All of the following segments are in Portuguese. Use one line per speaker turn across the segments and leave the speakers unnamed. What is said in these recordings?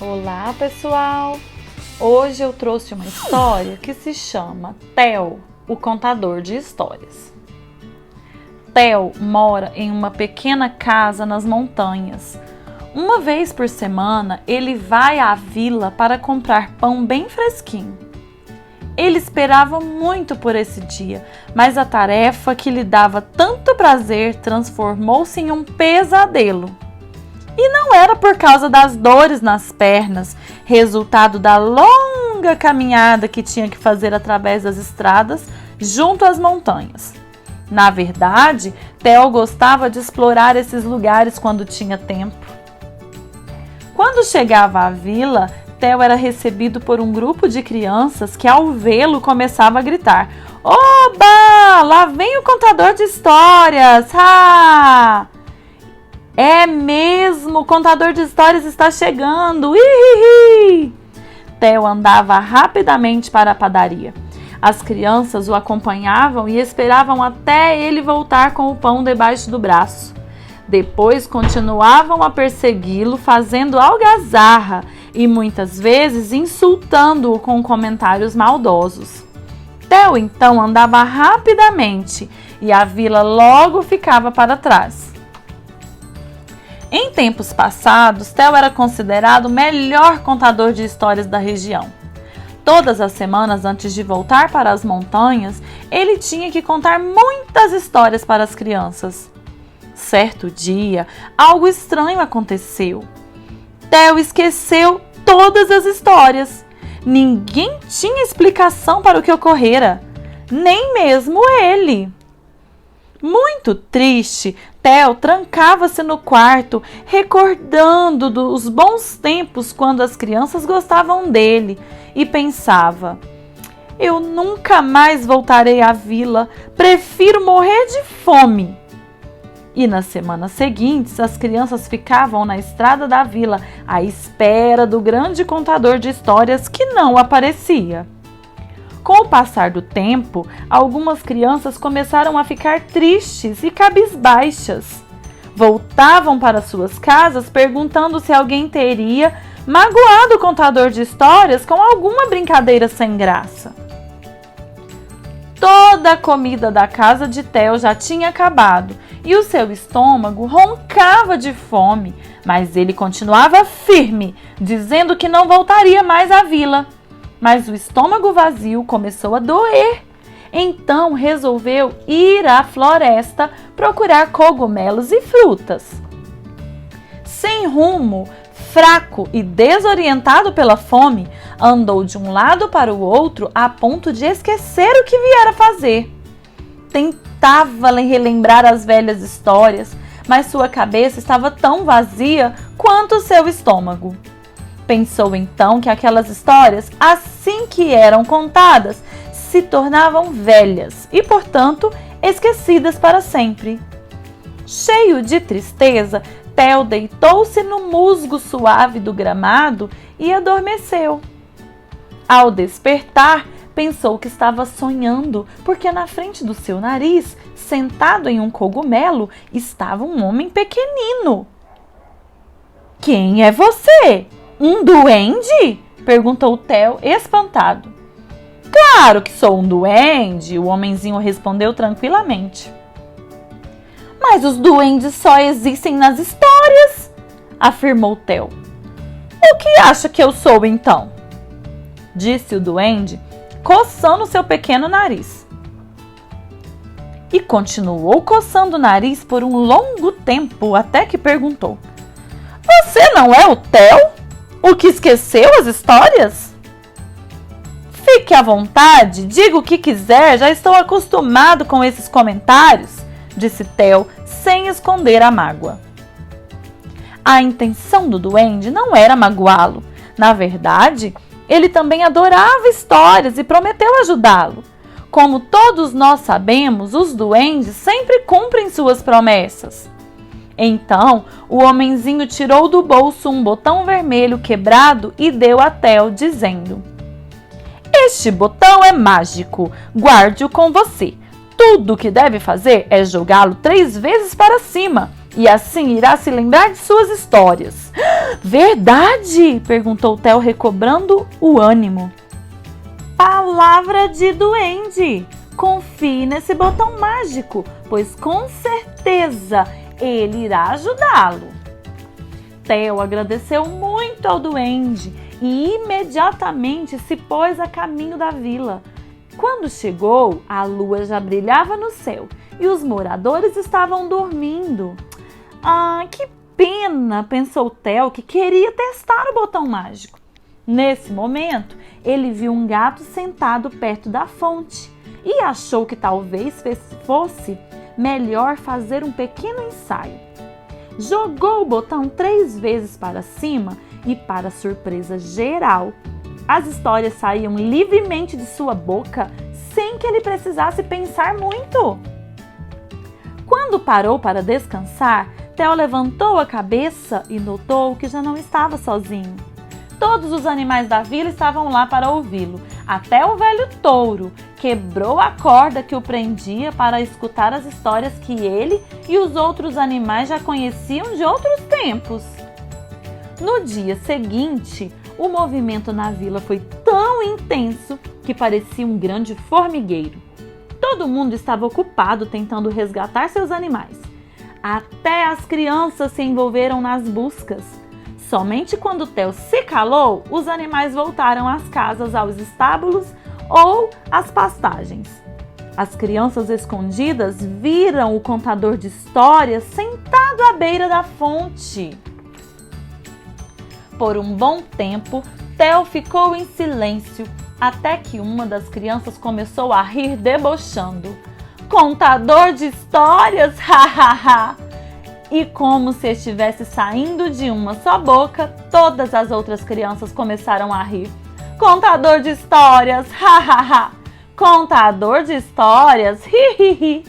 Olá, pessoal! Hoje eu trouxe uma história que se chama Theo, o contador de histórias. Theo mora em uma pequena casa nas montanhas. Uma vez por semana, ele vai à vila para comprar pão bem fresquinho. Ele esperava muito por esse dia, mas a tarefa que lhe dava tanto prazer transformou-se em um pesadelo. E não era por causa das dores nas pernas, resultado da longa caminhada que tinha que fazer através das estradas junto às montanhas. Na verdade, Theo gostava de explorar esses lugares quando tinha tempo. Quando chegava à vila, Theo era recebido por um grupo de crianças que, ao vê-lo, começava a gritar: "Oba! Lá vem o contador de histórias! Ha! É mesmo, o contador de histórias está chegando! Ihihi!" Theo andava rapidamente para a padaria. As crianças o acompanhavam e esperavam até ele voltar com o pão debaixo do braço. Depois continuavam a persegui-lo, fazendo algazarra e muitas vezes insultando-o com comentários maldosos. Theo então andava rapidamente e a vila logo ficava para trás. Em tempos passados, Theo era considerado o melhor contador de histórias da região. Todas as semanas antes de voltar para as montanhas, ele tinha que contar muitas histórias para as crianças. Certo dia, algo estranho aconteceu. Theo esqueceu todas as histórias. Ninguém tinha explicação para o que ocorrera, nem mesmo ele. Muito triste, Theo trancava-se no quarto, recordando dos bons tempos quando as crianças gostavam dele, e pensava: "Eu nunca mais voltarei à vila, prefiro morrer de fome." E nas semanas seguintes, as crianças ficavam na estrada da vila à espera do grande contador de histórias que não aparecia. Com o passar do tempo, algumas crianças começaram a ficar tristes e cabisbaixas. Voltavam para suas casas perguntando se alguém teria magoado o contador de histórias com alguma brincadeira sem graça. Toda a comida da casa de Theo já tinha acabado e o seu estômago roncava de fome, mas ele continuava firme, dizendo que não voltaria mais à vila. Mas o estômago vazio começou a doer. Então resolveu ir à floresta procurar cogumelos e frutas. Sem rumo, fraco e desorientado pela fome, andou de um lado para o outro a ponto de esquecer o que viera fazer. Tentava relembrar as velhas histórias, mas sua cabeça estava tão vazia quanto o seu estômago. Pensou então que aquelas histórias, assim que eram contadas, se tornavam velhas e, portanto, esquecidas para sempre. Cheio de tristeza, Theo deitou-se no musgo suave do gramado e adormeceu. Ao despertar, pensou que estava sonhando, porque na frente do seu nariz, sentado em um cogumelo, estava um homem pequenino. "Quem é você? Um duende?" perguntou Theo, espantado. "Claro que sou um duende", o homenzinho respondeu tranquilamente. "Mas os duendes só existem nas histórias", afirmou Theo. "O que acha que eu sou então?" disse o duende, coçando seu pequeno nariz. E continuou coçando o nariz por um longo tempo, até que perguntou: "Você não é o Theo? O que esqueceu as histórias?" "Fique à vontade, diga o que quiser, já estou acostumado com esses comentários", disse Theo, sem esconder a mágoa. A intenção do duende não era magoá-lo. Na verdade, ele também adorava histórias e prometeu ajudá-lo. Como todos nós sabemos, os duendes sempre cumprem suas promessas. Então, o homenzinho tirou do bolso um botão vermelho quebrado e deu a Theo, dizendo: "Este botão é mágico, guarde-o com você. Tudo o que deve fazer é jogá-lo 3 vezes para cima. e assim irá se lembrar de suas histórias. Verdade? Perguntou Theo, recobrando o ânimo. Palavra de duende! Confie nesse botão mágico, pois com certeza ele irá ajudá-lo. Theo agradeceu muito ao duende e imediatamente se pôs a caminho da vila. Quando chegou, a lua já brilhava no céu e os moradores estavam dormindo. Ah, que pena, pensou Theo, que queria testar o botão mágico. Nesse momento, ele viu um gato sentado perto da fonte e achou que talvez fosse melhor fazer um pequeno ensaio. Jogou o botão 3 vezes para cima e, para surpresa geral, as histórias saíam livremente de sua boca sem que ele precisasse pensar muito. Quando parou para descansar, Theo levantou a cabeça e notou que já não estava sozinho. Todos os animais da vila estavam lá para ouvi-lo. Até o velho touro quebrou a corda que o prendia para escutar as histórias que ele e os outros animais já conheciam de outros tempos. No dia seguinte, o movimento na vila foi tão intenso que parecia um grande formigueiro. Todo mundo estava ocupado tentando resgatar seus animais. Até as crianças se envolveram nas buscas. Somente quando Theo se calou, os animais voltaram às casas, aos estábulos ou às pastagens. As crianças escondidas viram o contador de histórias sentado à beira da fonte. Por um bom tempo, Theo ficou em silêncio, até que uma das crianças começou a rir debochando. Contador de histórias, hahaha! E como se estivesse saindo de uma só boca, todas as outras crianças começaram a rir. Contador de histórias, hahaha! Contador de histórias, hihihi!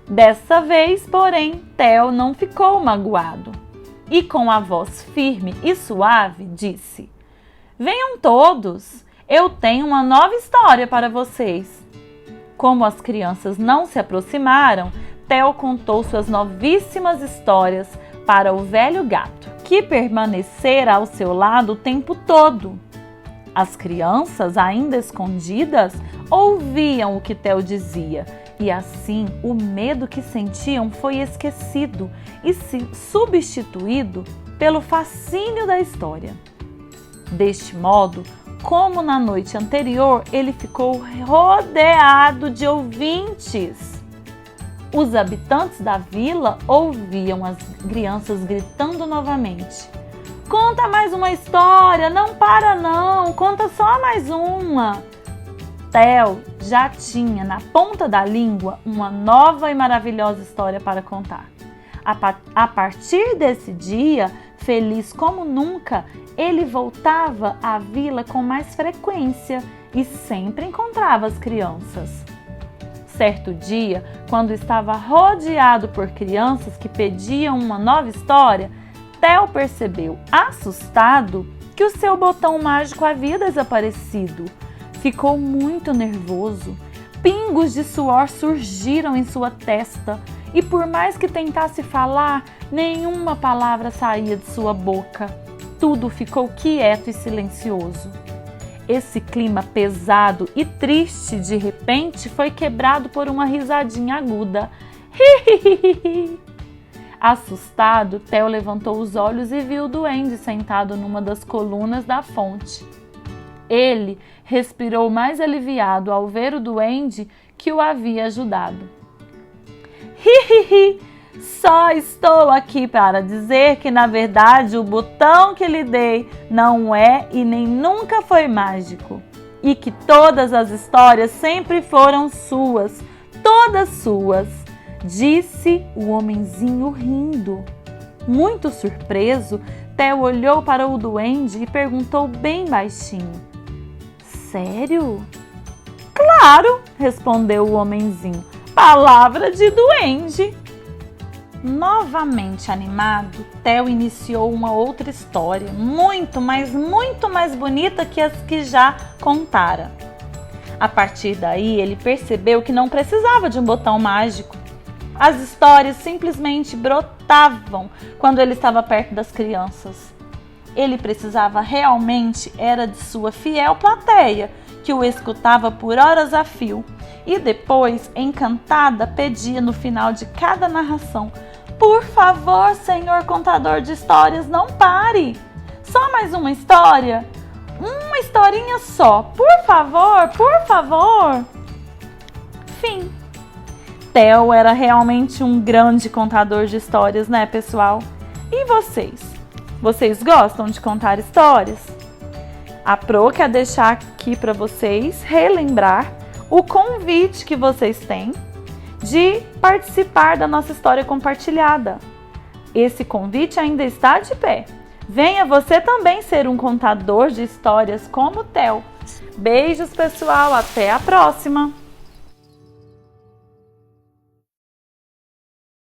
Dessa vez, porém, Theo não ficou magoado. E com a voz firme e suave, disse: Venham todos, eu tenho uma nova história para vocês. Como as crianças não se aproximaram, Theo contou suas novíssimas histórias para o velho gato, que permanecera ao seu lado o tempo todo. As crianças, ainda escondidas, ouviam o que Theo dizia, e assim o medo que sentiam foi esquecido e substituído pelo fascínio da história. Deste modo, como na noite anterior, ele ficou rodeado de ouvintes. Os habitantes da vila ouviam as crianças gritando novamente. Conta mais uma história, não para não, conta só mais uma. Theo já tinha na ponta da língua uma nova e maravilhosa história para contar. A partir desse dia, feliz como nunca, ele voltava à vila com mais frequência e sempre encontrava as crianças. Certo dia, quando estava rodeado por crianças que pediam uma nova história, Theo percebeu, assustado, que o seu botão mágico havia desaparecido. Ficou muito nervoso. Pingos de suor surgiram em sua testa e, por mais que tentasse falar, nenhuma palavra saía de sua boca. Tudo ficou quieto e silencioso. Esse clima pesado e triste, de repente, foi quebrado por uma risadinha aguda. Assustado, Theo levantou os olhos e viu o duende sentado numa das colunas da fonte. Ele respirou mais aliviado ao ver o duende que o havia ajudado. Só estou aqui para dizer que, na verdade, o botão que lhe dei não é e nem nunca foi mágico. E que todas as histórias sempre foram suas, todas suas, disse o homenzinho rindo. Muito surpreso, Theo olhou para o duende e perguntou bem baixinho: Sério? Claro, respondeu o homenzinho. Palavra de duende. Novamente animado, Theo iniciou uma outra história, muito mais bonita que as que já contara. A partir daí, ele percebeu que não precisava de um botão mágico. As histórias simplesmente surtavam quando ele estava perto das crianças. Ele precisava realmente era de sua fiel plateia, que o escutava por horas a fio, e depois, encantada, pedia no final de cada narração: por favor, senhor contador de histórias, não pare! Só mais uma história? Uma historinha só, por favor, por favor! Fim. Theo era realmente um grande contador de histórias, né, pessoal? E vocês? Vocês gostam de contar histórias? A Pro quer deixar aqui para vocês relembrar o convite que vocês têm de participar da nossa história compartilhada. Esse convite ainda está de pé. Venha você também ser um contador de histórias como o Theo. Beijos, pessoal. Até a próxima!